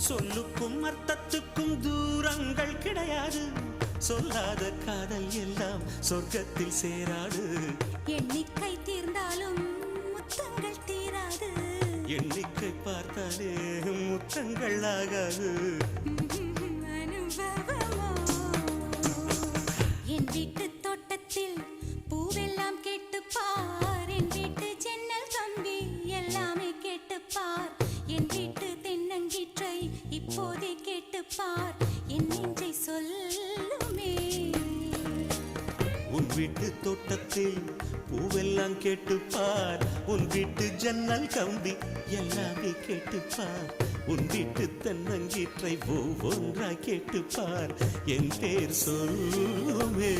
சொல்லுக்கும் அர்த்தத்துக்கும் தூரங்கள் கிடையாது. சொல்லாத காதல் எல்லாம் சொர்க்கத்தில் சேராது. எண்ணிக்கை தீர்ந்தாலும் முத்தங்கள் தீராது. எண்ணிக்கை பார்த்தாலே முத்தங்கள் ஆகாது. அனுபவமோ என் வீட்டு தோட்டத்தில் பூவெல்லாம் கேட்டுப்பார். என் வீட்டு ஜன்னல் கம்பி எல்லாமே கேட்டுப்பார். என் வீட்டு தென்னங்கீற்றை இப்போதே கேட்டுப்பார். என் நெஞ்சை சொல்லுமே. உன் வீட்டு தோட்டத்தில் பூவெல்லாம் கேட்டுப்பார். உன் வீட்டு ஜன்னல் கம்பி எல்லாமே கேட்டுப்பார். உன் வீட்டு தென்னங்கீற்றை ஒவ்வொன்றாய் கேட்டுப்பார். என் பேர் சொல்லுமே.